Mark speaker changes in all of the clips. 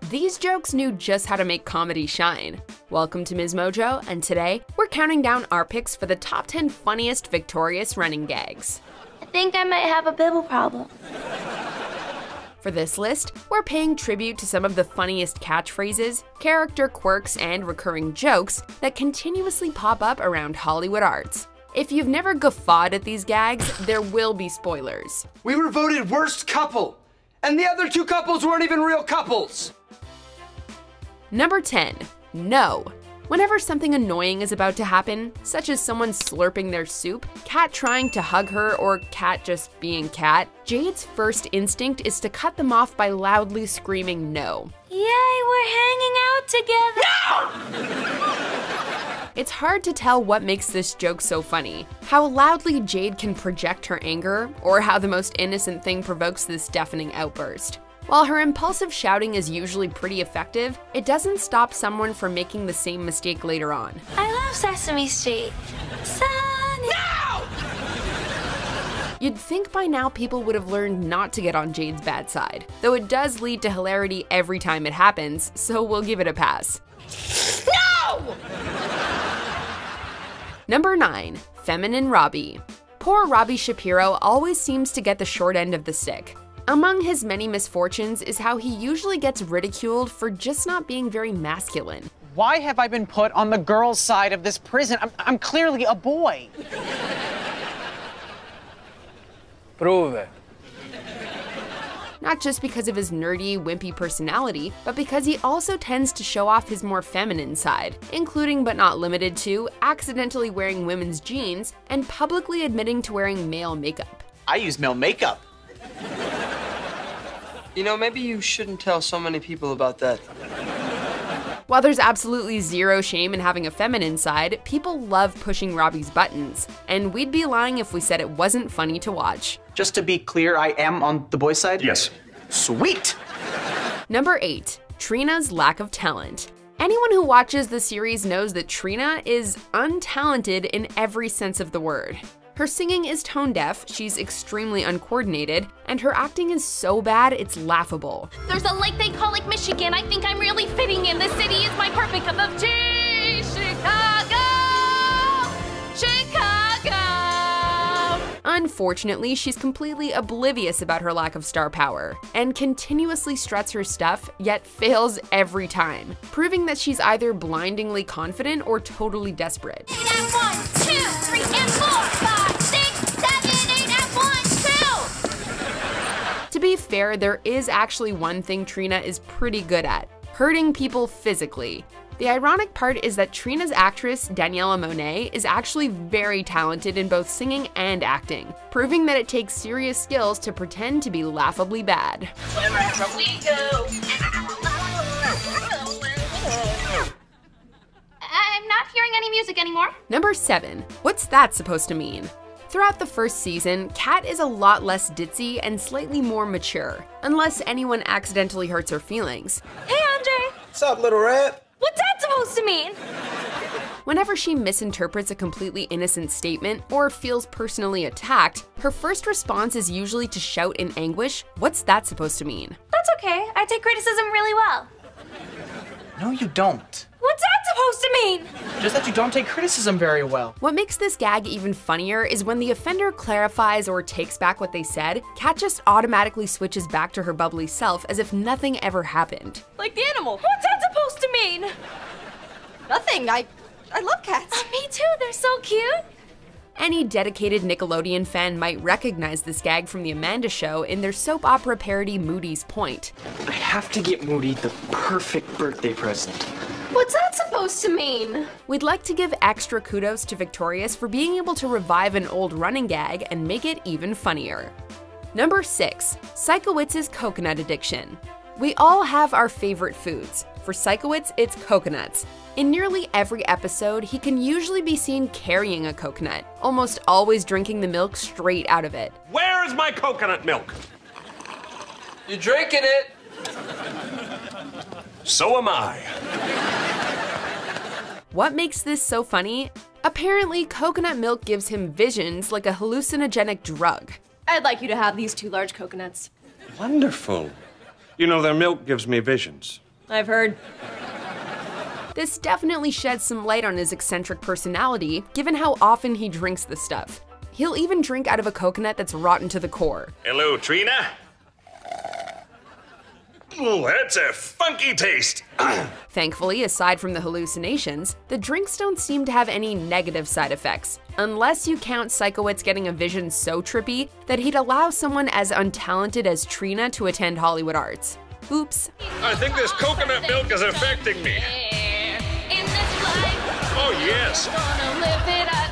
Speaker 1: These jokes knew just how to make comedy shine. Welcome to MsMojo, and today we're counting down our picks for the top 10 funniest victorious running gags.
Speaker 2: I think I might have a bibble problem.
Speaker 1: For this list, we're paying tribute to some of the funniest catchphrases, character quirks, and recurring jokes that continuously pop up around Hollywood arts. If you've never guffawed at these gags, there will be spoilers.
Speaker 3: We were voted worst couple, and the other two couples weren't even real couples.
Speaker 1: Number 10. No. Whenever something annoying is about to happen, such as someone slurping their soup, Cat trying to hug her, or Cat just being Cat, Jade's first instinct is to cut them off by loudly screaming no.
Speaker 2: Yay, we're hanging out together!
Speaker 3: No!
Speaker 1: It's hard to tell what makes this joke so funny. How loudly Jade can project her anger, or how the most innocent thing provokes this deafening outburst. While her impulsive shouting is usually pretty effective, it doesn't stop someone from making the same mistake later on.
Speaker 2: I love Sesame Street. Sunny.
Speaker 3: No!
Speaker 1: You'd think by now people would have learned not to get on Jade's bad side, though it does lead to hilarity every time it happens, so we'll give it a pass.
Speaker 3: No!
Speaker 1: Number 9. Feminine Robbie. Poor Robbie Shapiro always seems to get the short end of the stick. Among his many misfortunes is how he usually gets ridiculed for just not being very masculine.
Speaker 4: Why have I been put on the girls' side of this prison? I'm clearly a boy.
Speaker 3: Prove it.
Speaker 1: Not just because of his nerdy, wimpy personality, but because he also tends to show off his more feminine side, including but not limited to accidentally wearing women's jeans and publicly admitting to wearing male makeup.
Speaker 4: I use male makeup.
Speaker 3: You know, maybe you shouldn't tell so many people about that.
Speaker 1: While there's absolutely zero shame in having a feminine side, people love pushing Robbie's buttons, and we'd be lying if we said it wasn't funny to watch.
Speaker 4: Just to be clear, I am on the boys' side?
Speaker 5: Yes.
Speaker 4: Sweet!
Speaker 1: Number 8. Trina's lack of talent. Anyone who watches the series knows that Trina is untalented in every sense of the word. Her singing is tone deaf, she's extremely uncoordinated, and her acting is so bad it's laughable.
Speaker 2: There's a lake they call Lake Michigan. I think I'm really fitting in. This city is my perfect cup of tea. Chicago! Chicago!
Speaker 1: Unfortunately, she's completely oblivious about her lack of star power, and continuously struts her stuff, yet fails every time, proving that she's either blindingly confident or totally desperate.
Speaker 2: 8 and 1, 2, 3 and 4, 5, 6, 7, 8 and 1, 2.
Speaker 1: To be fair, there is actually one thing Trina is pretty good at: hurting people physically. The ironic part is that Trina's actress, Daniela Monet, is actually very talented in both singing and acting, proving that it takes serious skills to pretend to be laughably bad.
Speaker 2: Wherever we go. I'm not hearing any music anymore.
Speaker 1: Number 7. What's that supposed to mean? Throughout the first season, Cat is a lot less ditzy and slightly more mature, unless anyone accidentally hurts her feelings.
Speaker 2: Hey, Andre.
Speaker 3: What's up, little rat?
Speaker 2: What's that supposed to mean?
Speaker 1: Whenever she misinterprets a completely innocent statement or feels personally attacked, her first response is usually to shout in anguish, "What's that supposed to mean?"
Speaker 2: That's okay. I take criticism really well.
Speaker 4: No, you don't.
Speaker 2: What's that supposed to mean?
Speaker 4: Just that you don't take criticism very well.
Speaker 1: What makes this gag even funnier is when the offender clarifies or takes back what they said, Cat just automatically switches back to her bubbly self as if nothing ever happened.
Speaker 2: Like the animal. What's that supposed to mean?
Speaker 6: Nothing. I love cats.
Speaker 2: Me too. They're so cute.
Speaker 1: Any dedicated Nickelodeon fan might recognize this gag from The Amanda Show in their soap opera parody Moody's Point.
Speaker 7: I have to get Moody the perfect birthday present.
Speaker 6: What's that supposed to mean?
Speaker 1: We'd like to give extra kudos to Victorious for being able to revive an old running gag and make it even funnier. Number 6. Psychowitz's coconut addiction. We all have our favorite foods. For Psychowitz, it's coconuts. In nearly every episode, he can usually be seen carrying a coconut, almost always drinking the milk straight out of it.
Speaker 5: Where is my coconut milk?
Speaker 3: You drinking it?
Speaker 5: So am I.
Speaker 1: What makes this so funny? Apparently, coconut milk gives him visions like a hallucinogenic drug.
Speaker 6: I'd like you to have these 2 large coconuts.
Speaker 5: Wonderful. You know, their milk gives me visions.
Speaker 6: I've heard.
Speaker 1: This definitely sheds some light on his eccentric personality, given how often he drinks the stuff. He'll even drink out of a coconut that's rotten to the core.
Speaker 5: Hello, Trina. Oh, that's a funky taste.
Speaker 1: Thankfully, aside from the hallucinations, the drinks don't seem to have any negative side effects, unless you count Sikowitz getting a vision so trippy that he'd allow someone as untalented as Trina to attend Hollywood Arts. Oops.
Speaker 5: I think this coconut milk is affecting me. Oh, yes.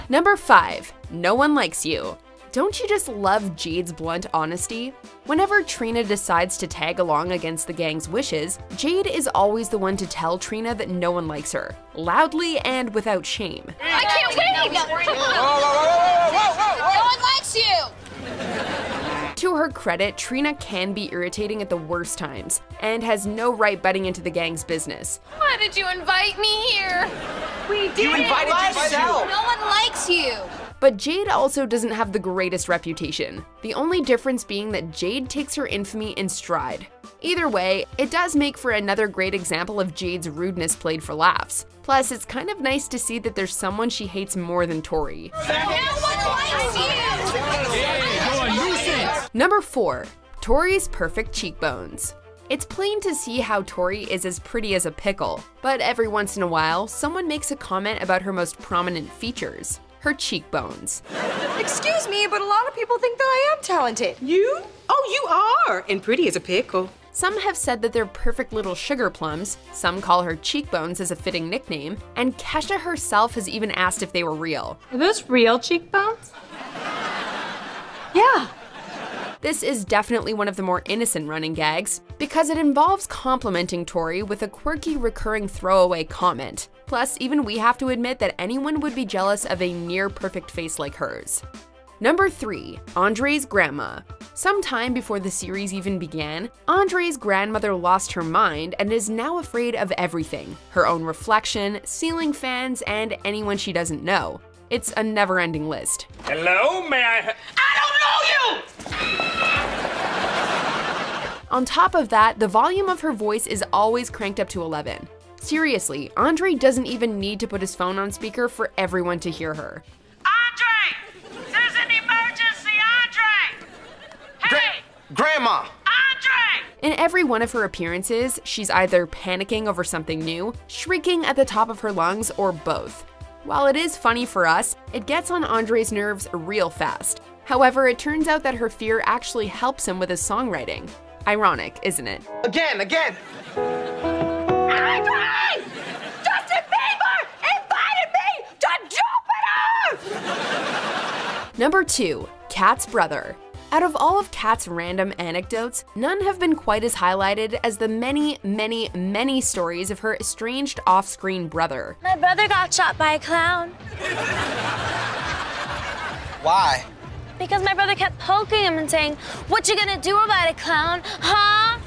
Speaker 1: Number 5. No one likes you. Don't you just love Jade's blunt honesty? Whenever Trina decides to tag along against the gang's wishes, Jade is always the one to tell Trina that no one likes her, loudly and without shame.
Speaker 2: I can't wait! No one likes you!
Speaker 1: To her credit, Trina can be irritating at the worst times, and has no right butting into the gang's business.
Speaker 2: Why did you invite me here? We did!
Speaker 7: You invited yourself!
Speaker 2: No one likes you!
Speaker 1: But Jade also doesn't have the greatest reputation, the only difference being that Jade takes her infamy in stride. Either way, it does make for another great example of Jade's rudeness played for laughs. Plus, it's kind of nice to see that there's someone she hates more than Tori.
Speaker 2: No one likes you!
Speaker 1: Number 4. Tori's perfect cheekbones. It's plain to see how Tori is as pretty as a pickle, but every once in a while, someone makes a comment about her most prominent features. Her cheekbones.
Speaker 6: Excuse me, but a lot of people think that I am talented.
Speaker 8: You? Oh, you are, and pretty as a pickle.
Speaker 1: Some have said that they're perfect little sugar plums, some call her cheekbones as a fitting nickname, and Kesha herself has even asked if they were real.
Speaker 6: Are those real cheekbones? Yeah.
Speaker 1: This is definitely one of the more innocent running gags, because it involves complimenting Tori with a quirky recurring throwaway comment. Plus, even we have to admit that anyone would be jealous of a near-perfect face like hers. Number 3. Andre's grandma. Sometime before the series even began, Andre's grandmother lost her mind and is now afraid of everything. Her own reflection, ceiling fans, and anyone she doesn't know. It's a never-ending list.
Speaker 5: Hello, may I don't know you!
Speaker 1: On top of that, the volume of her voice is always cranked up to 11. Seriously, Andre doesn't even need to put his phone on speaker for everyone to hear her.
Speaker 9: Andre! There's an emergency, Andre! Hey!
Speaker 7: Grandma!
Speaker 9: Andre!
Speaker 1: In every one of her appearances, she's either panicking over something new, shrieking at the top of her lungs, or both. While it is funny for us, it gets on Andre's nerves real fast. However, it turns out that her fear actually helps him with his songwriting. Ironic, isn't it?
Speaker 7: Again!
Speaker 9: Andre! Justin Bieber invited me to Jupiter!
Speaker 1: Number 2. Cat's Brother. Out of all of Cat's random anecdotes, none have been quite as highlighted as the many stories of her estranged off-screen brother.
Speaker 10: My brother got shot by a clown.
Speaker 7: Why?
Speaker 10: Because my brother kept poking him and saying, "What you gonna do about it, clown, huh?"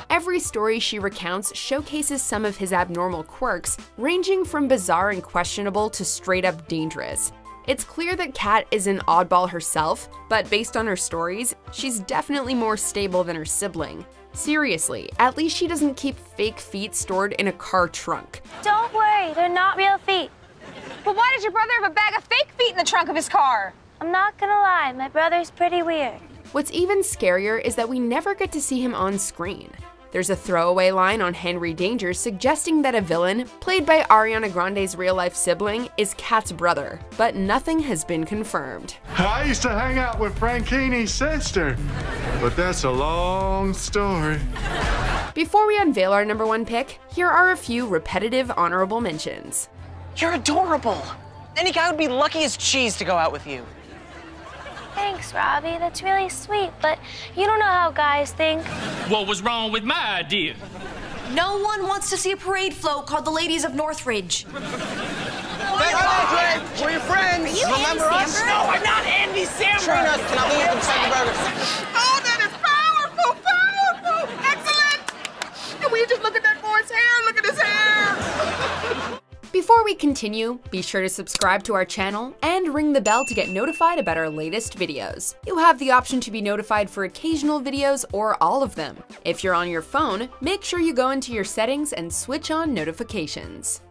Speaker 1: Every story she recounts showcases some of his abnormal quirks, ranging from bizarre and questionable to straight up dangerous. It's clear that Cat is an oddball herself, but based on her stories, she's definitely more stable than her sibling. Seriously, at least she doesn't keep fake feet stored in a car trunk.
Speaker 10: Don't worry, they're not real feet.
Speaker 6: But why does your brother have a bag of fake feet in the trunk of his car?
Speaker 10: I'm not gonna lie, my brother's pretty weird.
Speaker 1: What's even scarier is that we never get to see him on screen. There's a throwaway line on Henry Danger suggesting that a villain, played by Ariana Grande's real-life sibling, is Cat's brother, but nothing has been confirmed.
Speaker 11: I used to hang out with Frankini's sister, but that's a long story.
Speaker 1: Before we unveil our number 1 pick, here are a few repetitive honorable mentions.
Speaker 4: You're adorable. Any guy would be lucky as cheese to go out with you.
Speaker 10: Thanks, Robbie, that's really sweet, but you don't know how guys think.
Speaker 12: What was wrong with my idea?
Speaker 13: No one wants to see a parade float called the Ladies of Northridge.
Speaker 7: Hey, Andre! We're your friends!
Speaker 13: Are you
Speaker 7: Remember
Speaker 13: Andy
Speaker 7: us?
Speaker 13: Samberg?
Speaker 7: No, I'm not Andy Samberg! Trina, can I leave and send the burgers?
Speaker 9: Oh, that is powerful! Excellent! And will you just look at that boy's hair? Look at his hair!
Speaker 1: Before we we continue, be sure to subscribe to our channel and ring the bell to get notified about our latest videos. You have the option to be notified for occasional videos or all of them. If you're on your phone, make sure you go into your settings and switch on notifications.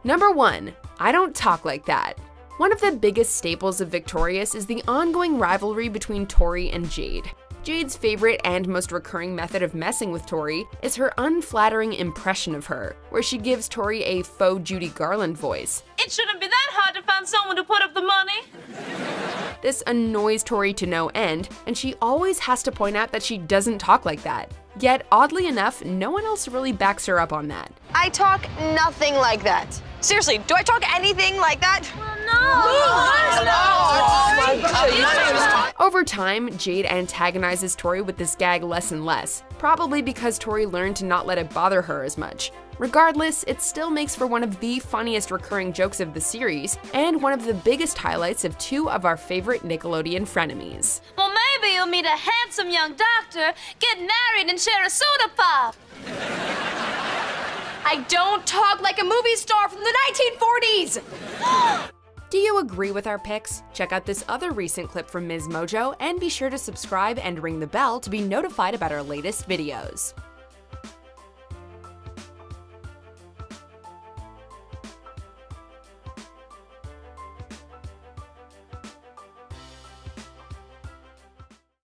Speaker 1: Number 1. I don't talk like that. One of the biggest staples of Victorious is the ongoing rivalry between Tori and Jade. Jade's favorite and most recurring method of messing with Tori is her unflattering impression of her, where she gives Tori a faux Judy Garland voice.
Speaker 2: It shouldn't be that hard to find someone to put up the money.
Speaker 1: This annoys Tori to no end, and she always has to point out that she doesn't talk like that. Yet, oddly enough, no one else really backs her up on that.
Speaker 6: I talk nothing like that. Seriously, do I talk anything like that?
Speaker 1: Over time, Jade antagonizes Tori with this gag less and less, probably because Tori learned to not let it bother her as much. Regardless, it still makes for one of the funniest recurring jokes of the series, and one of the biggest highlights of 2 of our favorite Nickelodeon frenemies.
Speaker 2: Well, maybe you'll meet a handsome young doctor, get married, and share a soda pop.
Speaker 6: I don't talk like a movie star from the 1940s!
Speaker 1: Do you agree with our picks? Check out this other recent clip from MsMojo and be sure to subscribe and ring the bell to be notified about our latest videos.